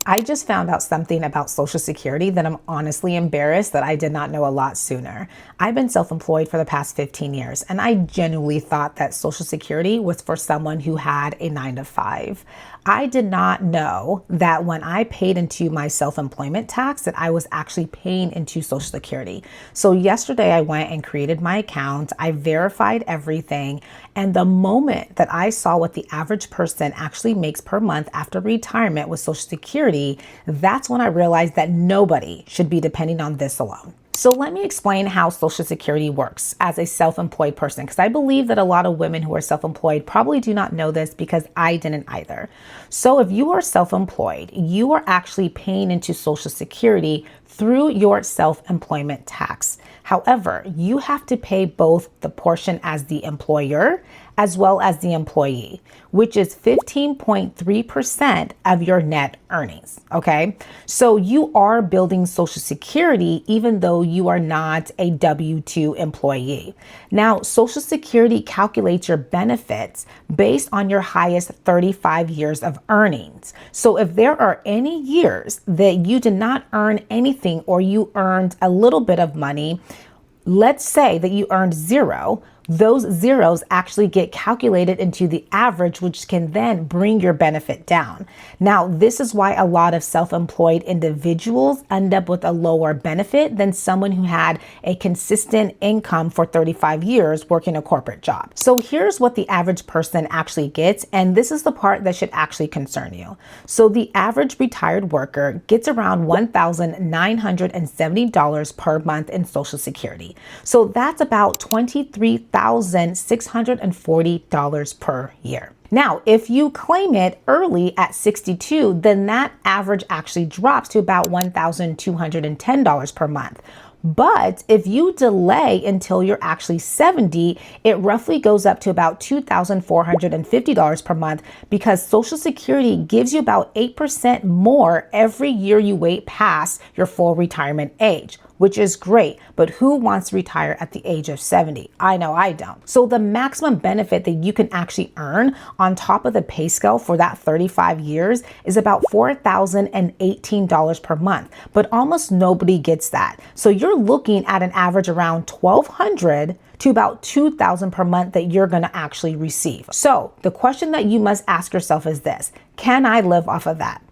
I just found out something about Social Security that I'm honestly embarrassed that I did not know a lot sooner. I've been self-employed for the past 15 years, and I genuinely thought that Social Security was for someone who had a 9 to 5. I did not know that when I paid into my self-employment tax that I was actually paying into Social Security. So yesterday I went and created my account. I verified everything. And the moment that I saw what the average person actually makes per month after retirement with Social Security, that's when I realized that nobody should be depending on this alone. So let me explain how Social Security works as a self-employed person, because I believe that a lot of women who are self-employed probably do not know this because I didn't either. So if you are self-employed, you are actually paying into Social Security through your self-employment tax. However, you have to pay both the portion as the employer as well as the employee, which is 15.3% of your net earnings. Okay. So you are building Social Security even though you are not a W-2 employee. Now, Social Security calculates your benefits based on your highest 35 years of earnings. So if there are any years that you did not earn anything or you earned a little bit of money, let's say that you earned zero, those zeros actually get calculated into the average, which can then bring your benefit down. Now, this is why a lot of self-employed individuals end up with a lower benefit than someone who had a consistent income for 35 years working a corporate job. So here's what the average person actually gets, and this is the part that should actually concern you. So the average retired worker gets around $1,970 per month in Social Security. So that's about $23,640 per year. Now, if you claim it early at 62, then that average actually drops to about $1,210 per month. But if you delay until you're actually 70, it roughly goes up to about $2,450 per month because Social Security gives you about 8% more every year you wait past your full retirement age, which is great. But who wants to retire at the age of 70? I know I don't. So the maximum benefit that you can actually earn on top of the pay scale for that 35 years is about $4,018 per month, but almost nobody gets that. So you're looking at an average around $1,200 to about $2,000 per month that you're going to actually receive. So the question that you must ask yourself is this: can I live off of that?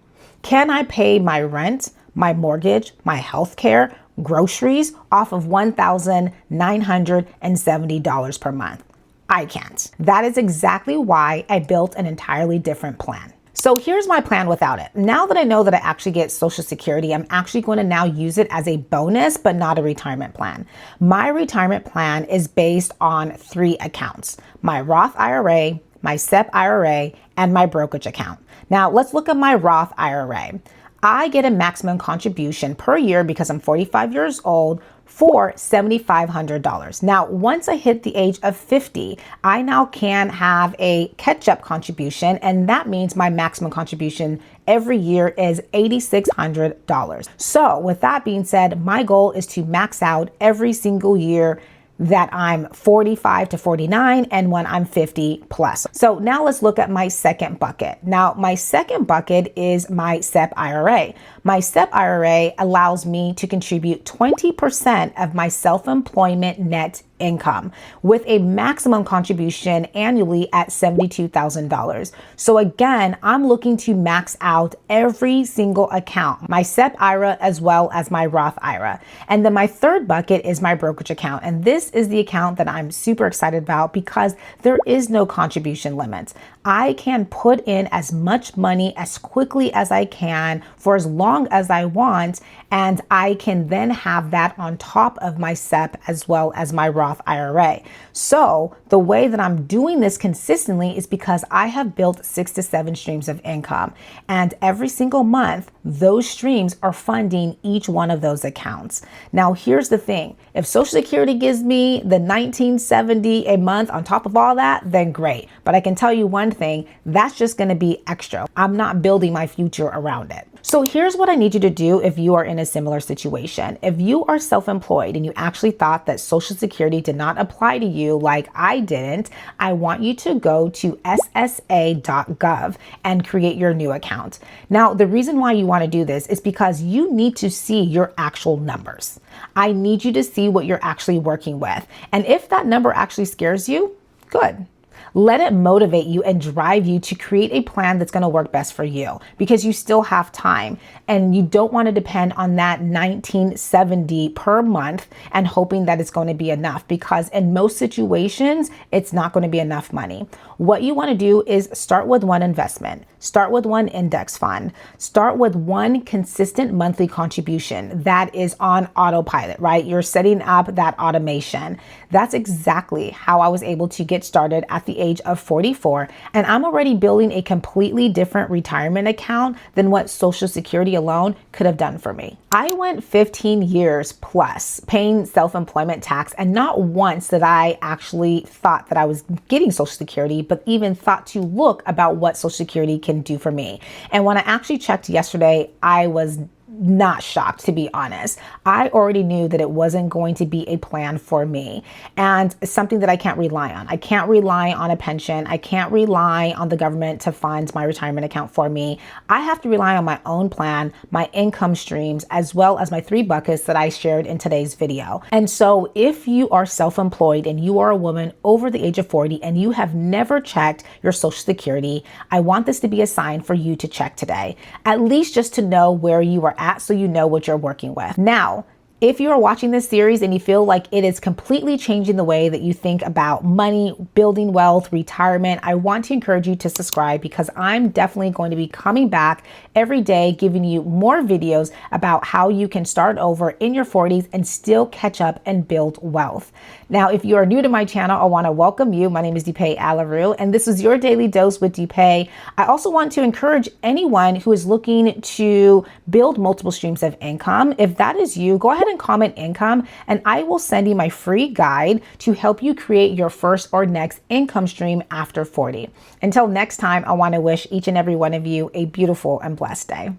Can I pay my rent, my mortgage, my health care, groceries off of $1,970 per month? I can't. That is exactly why I built an entirely different plan. So here's my plan without it. Now that I know that I actually get Social Security, I'm actually going to now use it as a bonus, but not a retirement plan. My retirement plan is based on 3 accounts: my Roth IRA, my SEP IRA, and my brokerage account. Now let's look at my Roth IRA. I get a maximum contribution per year because I'm 45 years old for $7,500. Now, once I hit the age of 50, I now can have a catch-up contribution, and that means my maximum contribution every year is $8,600. So with that being said, my goal is to max out every single year that I'm 45 to 49 and when I'm 50 plus. So now let's look at my second bucket. Now, my second bucket is my SEP IRA. My SEP IRA allows me to contribute 20% of my self-employment net income with a maximum contribution annually at $72,000. So again, I'm looking to max out every single account, my SEP IRA as well as my Roth IRA. And then my third bucket is my brokerage account. And this is the account that I'm super excited about because there is no contribution limits. I can put in as much money as quickly as I can for as long as I want, and I can then have that on top of my SEP as well as my Roth IRA. So the way that I'm doing this consistently is because I have built 6 to 7 streams of income, and every single month, those streams are funding each one of those accounts. Now, here's the thing. If Social Security gives me the $1,970 a month on top of all that, then great. But I can tell you one thing, that's just going to be extra. I'm not building my future around it. So here's what I need you to do if you are in a similar situation. If you are self-employed and you actually thought that Social Security did not apply to you like I didn't, I want you to go to ssa.gov and create your new account. Now, the reason why you want want to do this is because you need to see your actual numbers. I need you to see what you're actually working with. And if that number actually scares you, good. Let it motivate you and drive you to create a plan that's going to work best for you, because you still have time and you don't want to depend on that $19.70 per month and hoping that it's going to be enough, because in most situations, it's not going to be enough money. What you want to do is start with one investment, start with one index fund, start with one consistent monthly contribution that is on autopilot, right? You're setting up that automation. That's exactly how I was able to get started at the age of 44. And I'm already building a completely different retirement account than what Social Security alone could have done for me. I went 15 years plus paying self-employment tax, and not once did I actually thought that I was getting Social Security, but even thought to look about what Social Security can do for me. And when I actually checked yesterday, I was not shocked, to be honest. I already knew that it wasn't going to be a plan for me, and it's something that I can't rely on. I can't rely on a pension. I can't rely on the government to fund my retirement account for me. I have to rely on my own plan, my income streams, as well as my 3 buckets that I shared in today's video. And so if you are self-employed and you are a woman over the age of 40 and you have never checked your Social Security, I want this to be a sign for you to check today, at least just to know where you are at, so you know what you're working with. Now, if you are watching this series and you feel like it is completely changing the way that you think about money, building wealth, retirement, I want to encourage you to subscribe, because I'm definitely going to be coming back every day, giving you more videos about how you can start over in your 40s and still catch up and build wealth. Now, if you are new to my channel, I want to welcome you. My name is Deepae Alaru, and this is your Daily Dose with Deepae. I also want to encourage anyone who is looking to build multiple streams of income. If that is you, go ahead and comment income, and I will send you my free guide to help you create your first or next income stream after 40. Until next time, I want to wish each and every one of you a beautiful and blessed day.